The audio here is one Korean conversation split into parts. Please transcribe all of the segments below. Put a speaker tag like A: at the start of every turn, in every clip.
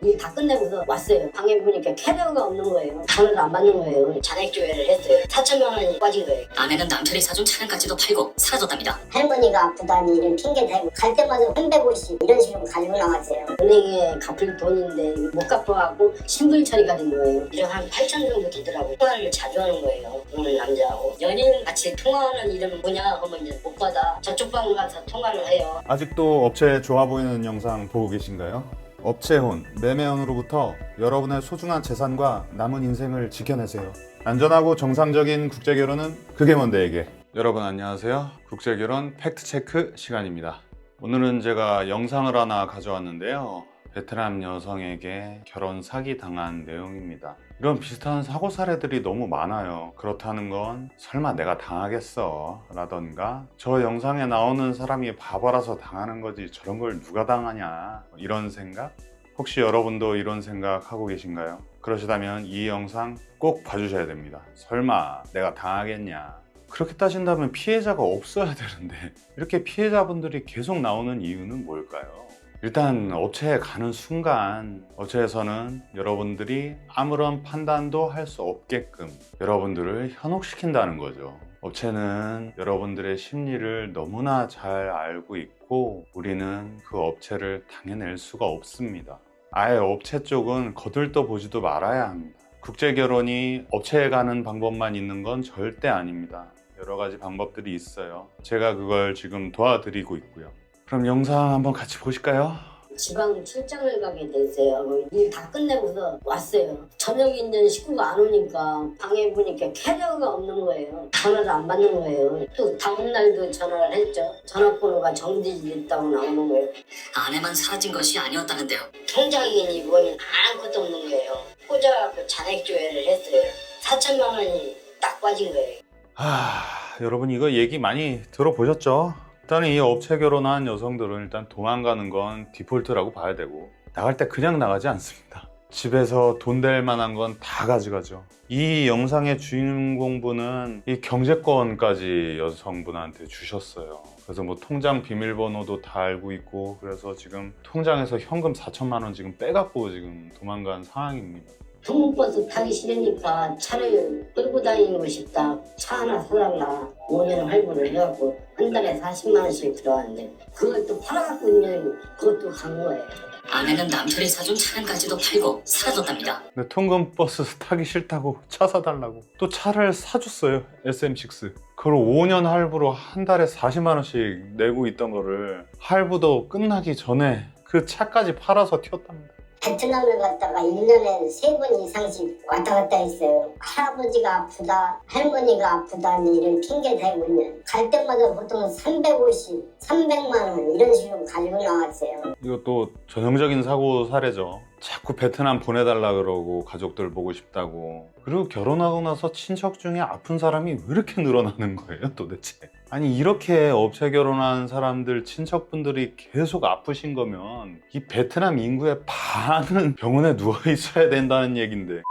A: 일 다 끝내고서 왔어요. 방에 보니까 캐리어가 없는 거예요. 전화를 안 받는 거예요. 잔액 조회를 했어요. 4천만 원이 빠진 거예요.
B: 아내는 남편이 사준 차량까지도 팔고 사라졌답니다.
C: 할머니가 아프다니 이런 핑계 대고 갈 때마다 350 이런 식으로 가지고 나왔어요.
A: 은행에 갚을 돈인데 못 갚아갖고 신분 처리가 된 거예요. 이런 한 8천 정도 되더라고요. 통화를 자주 하는 거예요. 오늘 남자하고 연인 같이 통화하는 일은 뭐냐 하면 이제 못 받아. 저쪽 방 가서 통화를 해요.
D: 아직도 업체 좋아 보이는 영상 보고 계신가요? 업체혼, 매매혼으로부터 여러분의 소중한 재산과 남은 인생을 지켜내세요. 안전하고 정상적인 국제결혼은 그게 뭔데에게. 여러분 안녕하세요. 국제결혼 팩트체크 시간입니다. 오늘은 제가 영상을 하나 가져왔는데요. 베트남 여성에게 결혼 사기 당한 내용입니다. 이런 비슷한 사고 사례들이 너무 많아요. 그렇다는 건 설마 내가 당하겠어 라던가 저 영상에 나오는 사람이 바보라서 당하는 거지 저런 걸 누가 당하냐 이런 생각? 혹시 여러분도 이런 생각 하고 계신가요? 그러시다면 이 영상 꼭 봐주셔야 됩니다. 설마 내가 당하겠냐. 그렇게 따진다면 피해자가 없어야 되는데 이렇게 피해자분들이 계속 나오는 이유는 뭘까요? 일단 업체에 가는 순간 업체에서는 여러분들이 아무런 판단도 할 수 없게끔 여러분들을 현혹시킨다는 거죠. 업체는 여러분들의 심리를 너무나 잘 알고 있고 우리는 그 업체를 당해낼 수가 없습니다. 아예 업체 쪽은 거들떠 보지도 말아야 합니다. 국제결혼이 업체에 가는 방법만 있는 건 절대 아닙니다. 여러 가지 방법들이 있어요. 제가 그걸 지금 도와드리고 있고요. 그럼 영상 한번 같이 보실까요?
A: 지방 출장을 가게 됐어요. 일 다 끝내고서 왔어요. 저녁 이제 식구가 안 오니까 방에 보니까 캐리어가 없는 거예요. 전화를 안 받는 거예요. 또 다음날도 전화를 했죠. 전화번호가 정지됐다고 나오는 거예요.
B: 아내만 사라진 것이 아니었다는데요.
A: 통장이니 뭐니 아무것도 없는 거예요. 꽂아갖고 잔액 조회를 했어요. 4천만 원이 딱 빠진 거예요.
D: 여러분 이거 얘기 많이 들어보셨죠? 일단 이 업체 결혼한 여성들은 일단 도망가는 건 디폴트라고 봐야 되고 나갈 때 그냥 나가지 않습니다. 집에서 돈 될 만한 건 다 가져가죠. 이 영상의 주인공분은 이 경제권까지 여성분한테 주셨어요. 그래서 뭐 통장 비밀번호도 다 알고 있고 그래서 지금 통장에서 현금 4천만 원 지금 빼갖고 지금 도망간 상황입니다.
A: 통근버스 타기 싫으니까 차를 끌고 다니고 싶다. 차 하나 사달라. 5년 할부를 해갖고 한 달에 40만 원씩 들어왔는데 그걸 또 팔아갖고 있는 그것도 간 거예요.
B: 아내는 남편이 사준 차량까지도 팔고 사라졌답니다.
D: 근데 통근버스 타기 싫다고 차 사달라고 또 차를 사줬어요. SM6 그걸 5년 할부로 한 달에 40만 원씩 내고 있던 거를 할부도 끝나기 전에 그 차까지 팔아서 튀었답니다.
C: 베트남을 갔다가 1년에 3번 이상씩 왔다 갔다 했어요. 할아버지가 아프다, 할머니가 아프다 이런 핑계 대고 있는 갈 때마다 보통 350, 300만 원 이런 식으로 가지고 나왔어요.
D: 이것도 전형적인 사고 사례죠. 자꾸 베트남 보내달라 그러고 가족들 보고 싶다고. 그리고 결혼하고 나서 친척 중에 아픈 사람이 왜 이렇게 늘어나는 거예요 도대체. 아니 이렇게 업체 결혼한 사람들 친척분들이 계속 아프신 거면 이 베트남 인구의 반은 병원에 누워 있어야 된다는 얘긴데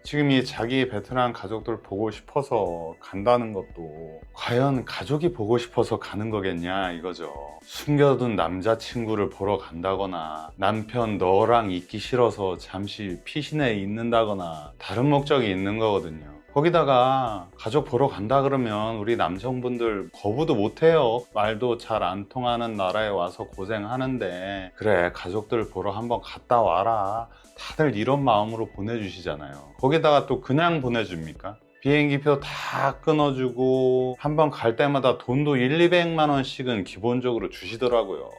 D: 지금 이 자기 베트남 가족들 보고 싶어서 간다는 것도 과연 가족이 보고 싶어서 가는 거겠냐 이거죠. 숨겨둔 남자친구를 보러 간다거나 남편 너랑 있기 싫어서 잠시 피신해 있는다거나 다른 목적이 있는 거거든요. 거기다가 가족 보러 간다 그러면 우리 남성분들 거부도 못해요. 말도 잘 안 통하는 나라에 와서 고생하는데 그래 가족들 보러 한번 갔다 와라. 다들 이런 마음으로 보내주시잖아요. 거기다가 또 그냥 보내줍니까? 비행기표 다 끊어주고 한번 갈 때마다 돈도 200만 원씩은 기본적으로 주시더라고요.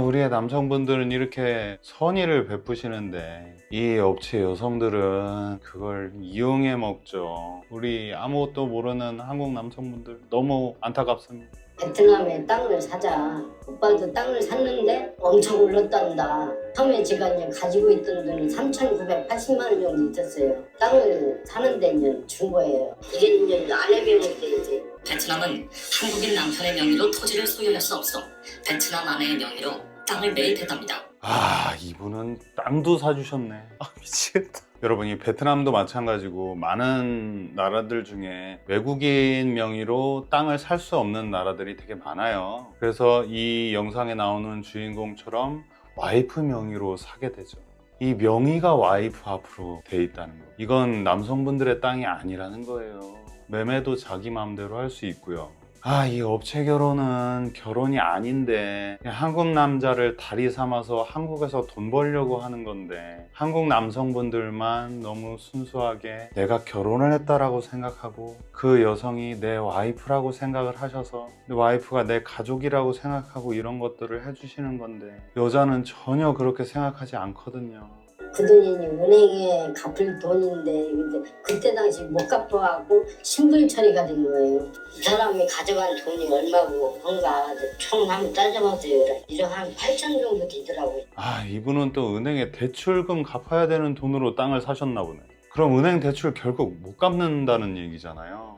D: 우리의 남성분들은 이렇게 선의를 베푸시는데 이 업체 여성들은 그걸 이용해 먹죠. 우리 아무것도 모르는 한국 남성분들 너무 안타깝습니다.
A: 베트남에 땅을 사자. 오빠도 땅을 샀는데 엄청 올랐단다. 처음에 제가 이제 가지고 있던 돈이 3,980만 원 정도 있었어요. 땅을 사는데 이제 준 거예요. 이게 이제 아내 명의 때 이제
B: 베트남은 한국인 남편의 명의로 토지를 소유할 수 없어 베트남 아내의 명의로 땅을 매입했답니다.
D: 이분은 땅도 사주셨네. 미치겠다. 여러분 이 베트남도 마찬가지고 많은 나라들 중에 외국인 명의로 땅을 살 수 없는 나라들이 되게 많아요. 그래서 이 영상에 나오는 주인공처럼 와이프 명의로 사게 되죠. 이 명의가 와이프 앞으로 돼 있다는 거. 이건 남성분들의 땅이 아니라는 거예요. 매매도 자기 마음대로 할 수 있고요. 이 업체 결혼은 결혼이 아닌데 그냥 한국 남자를 다리 삼아서 한국에서 돈 벌려고 하는 건데 한국 남성분들만 너무 순수하게 내가 결혼을 했다라고 생각하고 그 여성이 내 와이프라고 생각을 하셔서 내 와이프가 내 가족이라고 생각하고 이런 것들을 해주시는 건데 여자는 전혀 그렇게 생각하지 않거든요.
A: 그 돈이 은행에 갚을 돈인데 근데 그때 당시 못 갚아갖고 신분 처리가 된 거예요. 이 사람이 가져간 돈이 얼마고 뭔가 총 한번 따져봤어요. 이런 한 8천 정도 되더라고요.
D: 이분은 또 은행에 대출금 갚아야 되는 돈으로 땅을 사셨나 보네. 그럼 은행 대출 결국 못 갚는다는 얘기잖아요.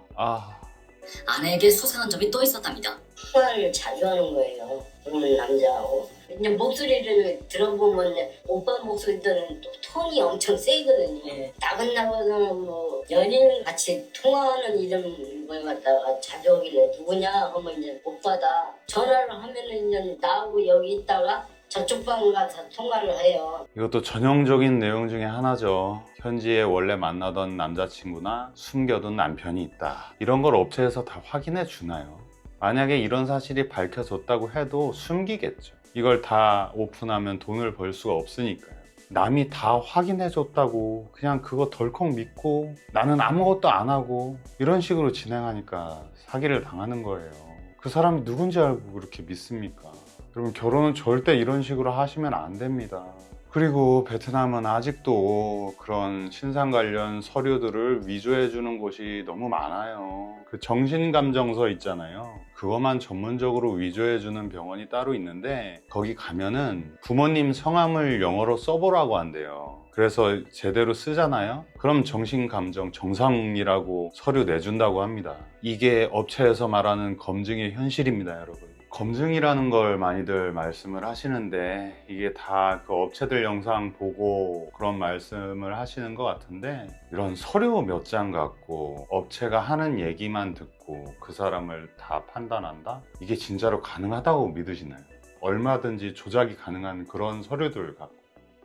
B: 아내에게 수상한 점이 또 있었답니다.
A: 통화를 자주 하는 거예요. 그런 남자하고. 이제 목소리를 들어보면 오빠 목소리들은 또 톤이 엄청 세거든요. 나긋나긋한 뭐 연인 같이 통화하는 이름 걸 갖다가 자주 오길래 누구냐 하면 이제 오빠다. 전화를 하면은 이제 나하고 여기 있다가 저쪽 방 가서 통화를 해요.
D: 이것도 전형적인 내용 중에 하나죠. 현지에 원래 만나던 남자친구나 숨겨둔 남편이 있다. 이런 걸 업체에서 다 확인해 주나요? 만약에 이런 사실이 밝혀졌다고 해도 숨기겠죠. 이걸 다 오픈하면 돈을 벌 수가 없으니까요. 남이 다 확인해 줬다고 그냥 그거 덜컥 믿고 나는 아무것도 안 하고 이런 식으로 진행하니까 사기를 당하는 거예요. 그 사람이 누군지 알고 그렇게 믿습니까? 여러분, 결혼은 절대 이런 식으로 하시면 안 됩니다. 그리고 베트남은 아직도 그런 신상 관련 서류들을 위조해 주는 곳이 너무 많아요. 그 정신감정서 있잖아요. 그것만 전문적으로 위조해 주는 병원이 따로 있는데 거기 가면은 부모님 성함을 영어로 써보라고 한대요. 그래서 제대로 쓰잖아요. 그럼 정신감정 정상이라고 서류 내준다고 합니다. 이게 업체에서 말하는 검증의 현실입니다, 여러분. 검증이라는 걸 많이들 말씀을 하시는데 이게 다 그 업체들 영상 보고 그런 말씀을 하시는 것 같은데 이런 서류 몇 장 갖고 업체가 하는 얘기만 듣고 그 사람을 다 판단한다? 이게 진짜로 가능하다고 믿으시나요? 얼마든지 조작이 가능한 그런 서류들 갖고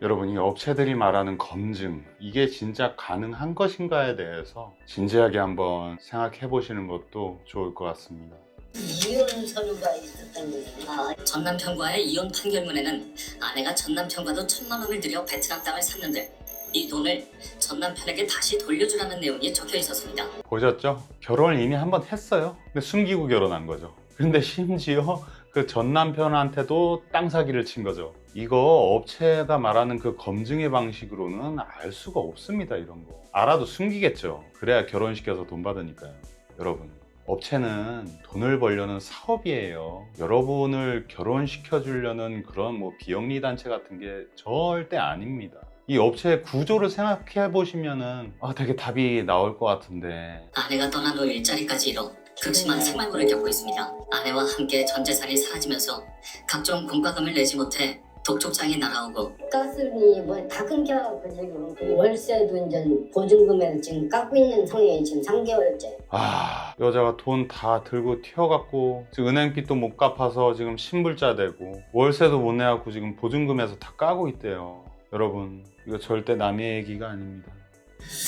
D: 여러분, 이 업체들이 말하는 검증, 이게 진짜 가능한 것인가에 대해서 진지하게 한번 생각해 보시는 것도 좋을 것 같습니다.
A: 이혼 서류가 있었다는 거예요.
B: 전 남편과의 이혼 판결문에는 아내가 전 남편과도 1,000만 원을 들여 베트남 땅을 샀는데 이 돈을 전 남편에게 다시 돌려주라는 내용이 적혀 있었습니다.
D: 보셨죠? 결혼을 이미 한번 했어요. 근데 숨기고 결혼한 거죠. 근데 심지어 그 전 남편한테도 땅 사기를 친 거죠. 이거 업체가 말하는 그 검증의 방식으로는 알 수가 없습니다. 이런 거 알아도 숨기겠죠. 그래야 결혼시켜서 돈 받으니까요. 여러분, 업체는 돈을 벌려는 사업이에요. 여러분을 결혼시켜 주려는 그런 뭐 비영리 단체 같은 게 절대 아닙니다. 이 업체의 구조를 생각해 보시면은 되게 답이 나올 것 같은데
B: 아내가 떠난 후 일자리까지 잃어 극심한 생활고를 겪고 있습니다. 아내와 함께 전 재산이 사라지면서 각종 공과금을 내지 못해 독촉장이 날아오고
A: 가스비 뭐 다 끊겨갖고 지금 월세도 이제 보증금에서 지금 깎고 있는 상황이 지금 3개월째.
D: 여자가 돈 다 들고 튀어갖고 지금 은행빚도 못 갚아서 지금 신불자 되고 월세도 못 내갖고 지금 보증금에서 다 까고 있대요. 여러분, 이거 절대 남의 얘기가 아닙니다.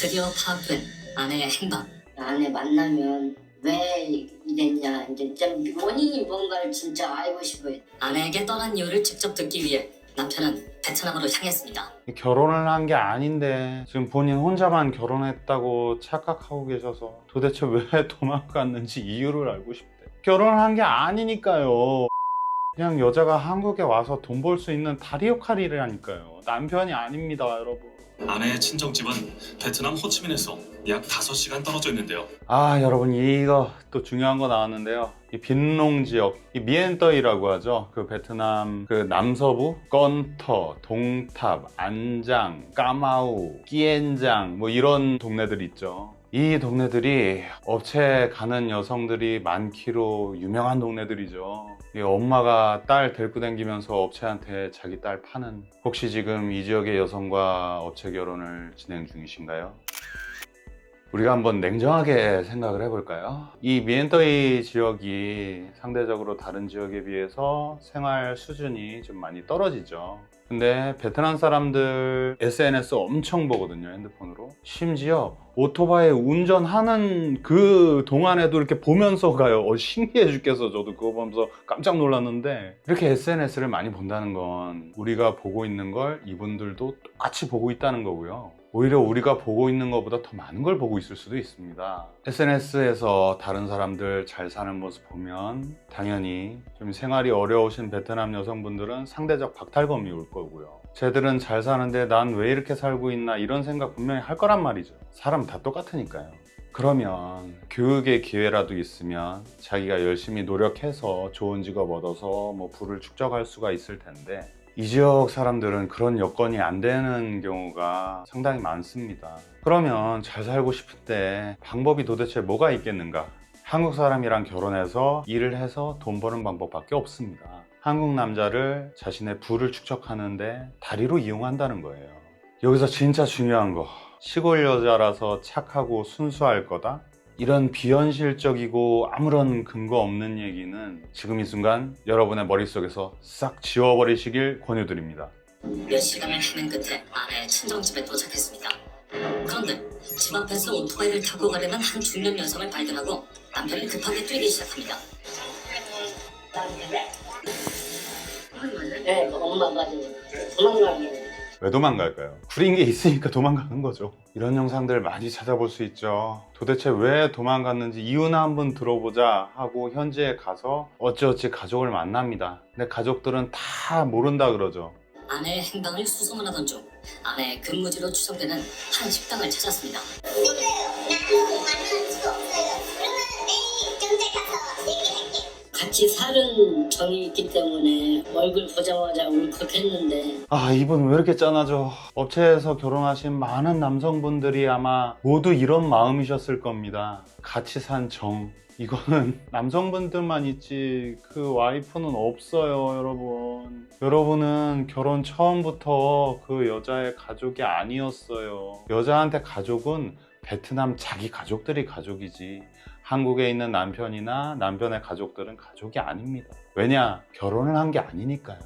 B: 드디어 파악된 아내의 행방.
A: 아내 만나면 왜 이랬냐 이제 좀 원인이 뭔가를 진짜 알고 싶어요.
B: 아내에게 떠난 이유를 직접 듣기 위해 남편은 베트남으로 향했습니다.
D: 결혼을 한 게 아닌데 지금 본인 혼자만 결혼했다고 착각하고 계셔서 도대체 왜 도망갔는지 이유를 알고 싶대. 결혼을 한 게 아니니까요. 그냥 여자가 한국에 와서 돈 벌 수 있는 다리 역할이라니까요. 남편이 아닙니다, 여러분.
E: 아내의 친정집은 베트남 호치민에서 약 5시간 떨어져 있는데요.
D: 여러분, 이거 또 중요한 거 나왔는데요. 이 빈농 지역, 이 미엔떠이라고 하죠. 그 베트남 그 남서부 건터, 동탑, 안장, 까마우, 끼엔장 뭐 이런 동네들 있죠. 이 동네들이 업체 가는 여성들이 많기로 유명한 동네들이죠. 이 엄마가 딸 데리고 다니면서 업체한테 자기 딸 파는, 혹시 지금 이 지역의 여성과 업체 결혼을 진행 중이신가요? 우리가 한번 냉정하게 생각을 해볼까요? 이 미엔더이 지역이 상대적으로 다른 지역에 비해서 생활 수준이 좀 많이 떨어지죠. 근데 베트남 사람들 SNS 엄청 보거든요, 핸드폰으로. 심지어 오토바이 운전하는 그 동안에도 이렇게 보면서 가요. 신기해 죽겠어. 저도 그거 보면서 깜짝 놀랐는데, 이렇게 SNS를 많이 본다는 건 우리가 보고 있는 걸 이분들도 똑같이 보고 있다는 거고요. 오히려 우리가 보고 있는 것보다 더 많은 걸 보고 있을 수도 있습니다. SNS에서 다른 사람들 잘 사는 모습 보면 당연히 좀 생활이 어려우신 베트남 여성분들은 상대적 박탈감이 올 거고요. 쟤들은 잘 사는데 난 왜 이렇게 살고 있나, 이런 생각 분명히 할 거란 말이죠. 사람 다 똑같으니까요. 그러면 교육의 기회라도 있으면 자기가 열심히 노력해서 좋은 직업 얻어서 뭐 부를 축적할 수가 있을 텐데, 이 지역 사람들은 그런 여건이 안 되는 경우가 상당히 많습니다. 그러면 잘 살고 싶은데 방법이 도대체 뭐가 있겠는가? 한국 사람이랑 결혼해서 일을 해서 돈 버는 방법밖에 없습니다. 한국 남자를 자신의 부를 축적하는데 다리로 이용한다는 거예요. 여기서 진짜 중요한 거, 시골 여자라서 착하고 순수할 거다? 이런 비현실적이고 아무런 근거 없는 얘기는 지금 이 순간 여러분의 머릿속에서 싹 지워버리시길 권유드립니다.
B: 몇 시간을 헤맨 끝에 아내의 친정집에 도착했습니다. 그런데 집 앞에서 오토바이를 타고 가려는 한 중년 여성을 발견하고 남편이 급하게 뛰기 시작합니다.
A: 네, 엄마가 도망가게.
D: 왜 도망갈까요? 구린 게 있으니까 도망가는 거죠. 이런 영상들 많이 찾아볼 수 있죠. 도대체 왜 도망갔는지 이유나 한번 들어보자 하고 현지에 가서 어찌어찌 가족을 만납니다. 근데 가족들은 다 모른다 그러죠.
B: 아내의 행방을 수소문하던 중 아내의 근무지로 추정되는 한 식당을 찾았습니다.
A: 같이 사는 정이 있기 때문에 얼굴 보자마자 울컥했는데,
D: 아, 이분 왜 이렇게 짠하죠? 업체에서 결혼하신 많은 남성분들이 아마 모두 이런 마음이셨을 겁니다. 같이 산 정. 이거는 남성분들만 있지 그 와이프는 없어요, 여러분. 여러분은 결혼 처음부터 그 여자의 가족이 아니었어요. 여자한테 가족은 베트남 자기 가족들이 가족이지, 한국에 있는 남편이나 남편의 가족들은 가족이 아닙니다. 왜냐? 결혼을 한 게 아니니까요.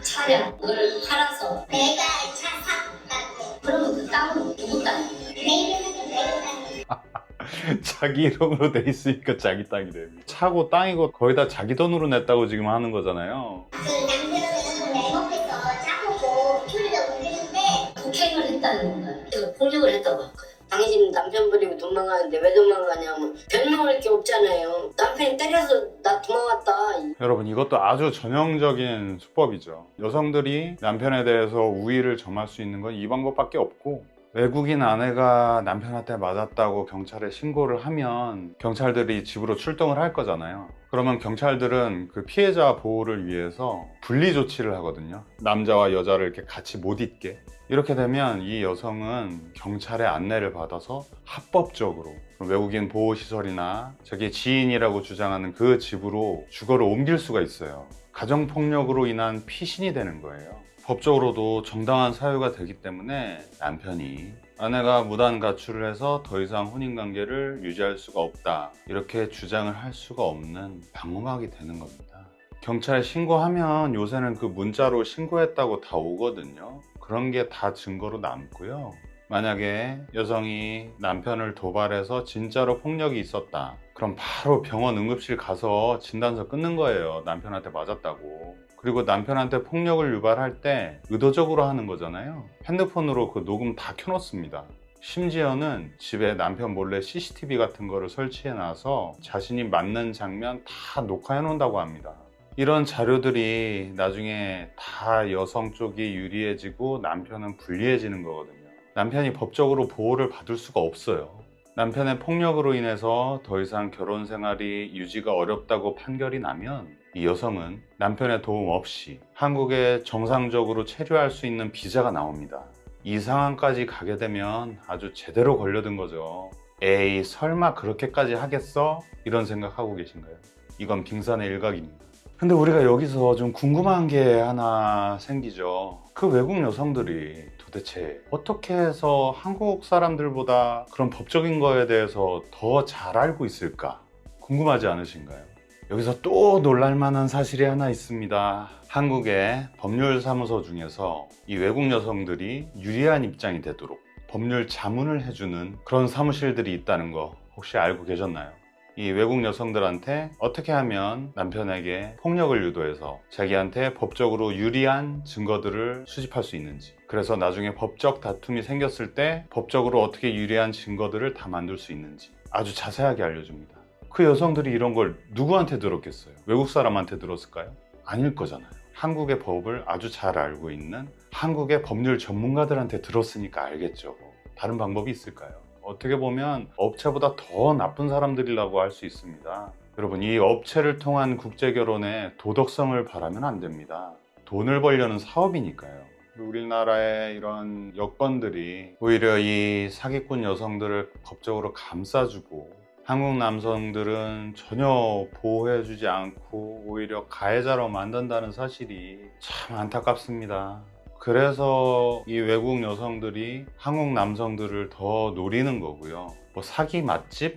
A: 차량 그걸 팔아서
C: 내가 차 샀다고.
A: 그러면 그 땅은 누구 땅이에요?
C: 내 이름은 내가 땅이야.
D: 자기 이름으로 돼 있으니까 자기 땅이 됩니다. 차고 땅이고 거의 다 자기 돈으로 냈다고 지금 하는 거잖아요.
C: 그 남편은 내 옆에서 짜고 표류도 못했는데
A: 폭행을 했다는 거예요. 그래서 폭력을 했다고 할 거예요. 당신 남편 버리고 도망가는데 왜 도망가냐면 변명할 게 없잖아요. 남편이 때려서 나 도망갔다.
D: 여러분, 이것도 아주 전형적인 수법이죠. 여성들이 남편에 대해서 우위를 점할 수 있는 건 이 방법밖에 없고, 외국인 아내가 남편한테 맞았다고 경찰에 신고를 하면 경찰들이 집으로 출동을 할 거잖아요. 그러면 경찰들은 그 피해자 보호를 위해서 분리 조치를 하거든요. 남자와 여자를 이렇게 같이 못 있게. 이렇게 되면 이 여성은 경찰의 안내를 받아서 합법적으로 외국인 보호시설이나 자기 지인이라고 주장하는 그 집으로 주거를 옮길 수가 있어요. 가정폭력으로 인한 피신이 되는 거예요. 법적으로도 정당한 사유가 되기 때문에 남편이 아내가 무단 가출을 해서 더 이상 혼인관계를 유지할 수가 없다, 이렇게 주장을 할 수가 없는 방어막이 되는 겁니다. 경찰에 신고하면 요새는 그 문자로 신고했다고 다 오거든요. 그런 게 다 증거로 남고요. 만약에 여성이 남편을 도발해서 진짜로 폭력이 있었다, 그럼 바로 병원 응급실 가서 진단서 끊는 거예요. 남편한테 맞았다고. 그리고 남편한테 폭력을 유발할 때 의도적으로 하는 거잖아요. 핸드폰으로 그 녹음 다 켜놓습니다. 심지어는 집에 남편 몰래 CCTV 같은 거를 설치해 놔서 자신이 맞는 장면 다 녹화해 놓는다고 합니다. 이런 자료들이 나중에 다 여성 쪽이 유리해지고 남편은 불리해지는 거거든요. 남편이 법적으로 보호를 받을 수가 없어요. 남편의 폭력으로 인해서 더 이상 결혼 생활이 유지가 어렵다고 판결이 나면 이 여성은 남편의 도움 없이 한국에 정상적으로 체류할 수 있는 비자가 나옵니다. 이 상황까지 가게 되면 아주 제대로 걸려든 거죠. 에이, 설마 그렇게까지 하겠어? 이런 생각하고 계신가요? 이건 빙산의 일각입니다. 근데 우리가 여기서 좀 궁금한 게 하나 생기죠. 그 외국 여성들이 도대체 어떻게 해서 한국 사람들보다 그런 법적인 거에 대해서 더 잘 알고 있을까? 궁금하지 않으신가요? 여기서 또 놀랄만한 사실이 하나 있습니다. 한국의 법률사무소 중에서 이 외국 여성들이 유리한 입장이 되도록 법률 자문을 해주는 그런 사무실들이 있다는 거 혹시 알고 계셨나요? 이 외국 여성들한테 어떻게 하면 남편에게 폭력을 유도해서 자기한테 법적으로 유리한 증거들을 수집할 수 있는지, 그래서 나중에 법적 다툼이 생겼을 때 법적으로 어떻게 유리한 증거들을 다 만들 수 있는지 아주 자세하게 알려줍니다. 그 여성들이 이런 걸 누구한테 들었겠어요? 외국 사람한테 들었을까요? 아닐 거잖아요. 한국의 법을 아주 잘 알고 있는 한국의 법률 전문가들한테 들었으니까 알겠죠. 다른 방법이 있을까요? 어떻게 보면 업체보다 더 나쁜 사람들이라고 할 수 있습니다. 여러분, 이 업체를 통한 국제결혼의 도덕성을 바라면 안 됩니다. 돈을 벌려는 사업이니까요. 우리나라의 이런 여건들이 오히려 이 사기꾼 여성들을 법적으로 감싸주고, 한국 남성들은 전혀 보호해주지 않고 오히려 가해자로 만든다는 사실이 참 안타깝습니다. 그래서 이 외국 여성들이 한국 남성들을 더 노리는 거고요. 뭐 사기 맛집?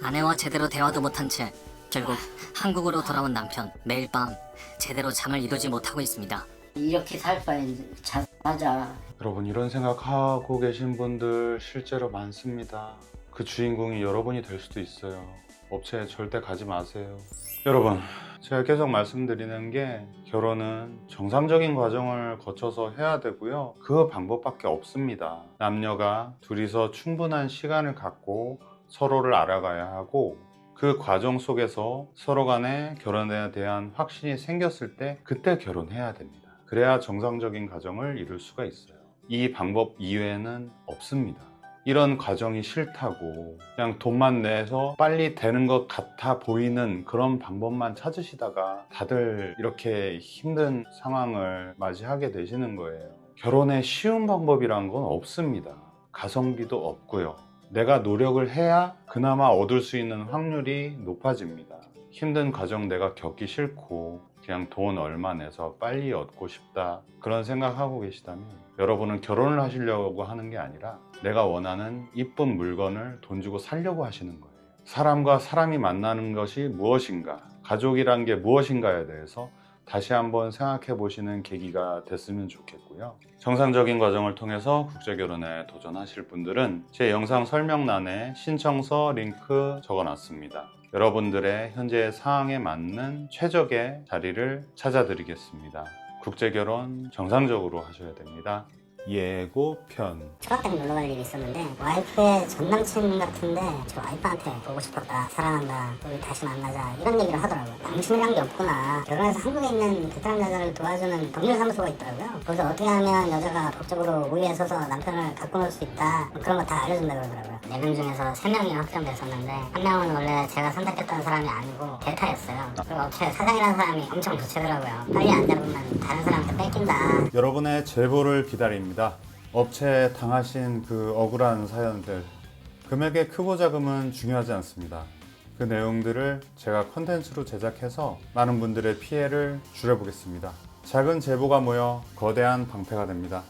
B: 아내와 제대로 대화도 못한 채 결국 한국으로 돌아온 남편. 매일 밤 제대로 잠을 이루지 못하고 있습니다.
A: 이렇게 살 바엔 자자.
D: 여러분, 이런 생각하고 계신 분들 실제로 많습니다. 그 주인공이 여러분이 될 수도 있어요. 업체에 절대 가지 마세요. 여러분, 제가 계속 말씀드리는 게 결혼은 정상적인 과정을 거쳐서 해야 되고요. 그 방법밖에 없습니다. 남녀가 둘이서 충분한 시간을 갖고 서로를 알아가야 하고, 그 과정 속에서 서로 간에 결혼에 대한 확신이 생겼을 때 그때 결혼해야 됩니다. 그래야 정상적인 가정을 이룰 수가 있어요. 이 방법 이외에는 없습니다. 이런 과정이 싫다고 그냥 돈만 내서 빨리 되는 것 같아 보이는 그런 방법만 찾으시다가 다들 이렇게 힘든 상황을 맞이하게 되시는 거예요. 결혼에 쉬운 방법이란 건 없습니다. 가성비도 없고요. 내가 노력을 해야 그나마 얻을 수 있는 확률이 높아집니다. 힘든 과정 내가 겪기 싫고 그냥 돈 얼마 내서 빨리 얻고 싶다, 그런 생각하고 계시다면 여러분은 결혼을 하시려고 하는 게 아니라 내가 원하는 이쁜 물건을 돈 주고 사려고 하시는 거예요. 사람과 사람이 만나는 것이 무엇인가, 가족이란 게 무엇인가에 대해서 다시 한번 생각해 보시는 계기가 됐으면 좋겠고요. 정상적인 과정을 통해서 국제결혼에 도전하실 분들은 제 영상 설명란에 신청서 링크 적어놨습니다. 여러분들의 현재 상황에 맞는 최적의 자리를 찾아드리겠습니다. 국제결혼 정상적으로 하셔야 됩니다. 예고편.
C: 초등학교 놀러 갈 일이 있었는데 와이프의 전남친 같은데 저 와이프한테 보고 싶었다, 사랑한다, 우리 다시 만나자, 이런 얘기를 하더라고요. 남친이란 게 없구나. 결혼해서 한국에 있는 베트남 여자를 도와주는 법률사무소가 있더라고요. 거기서 어떻게 하면 여자가 법적으로 우위에 서서 남편을 갖고 놀 수 있다, 그런 거 다 알려준다 그러더라고요. 4명 중에서 3명이 확정됐었는데 한 명은 원래 제가 선택했던 사람이 아니고 대타였어요. 그리고 업체 사장이라는 사람이 엄청 부채더라고요. 빨리 안 잡으면 다른 사람한테 뺏긴다.
D: 여러분의 제보를 기다립니다. 업체에 당하신 그 억울한 사연들, 금액의 크고 작음은 중요하지 않습니다. 그 내용들을 제가 콘텐츠로 제작해서 많은 분들의 피해를 줄여보겠습니다. 작은 제보가 모여 거대한 방패가 됩니다.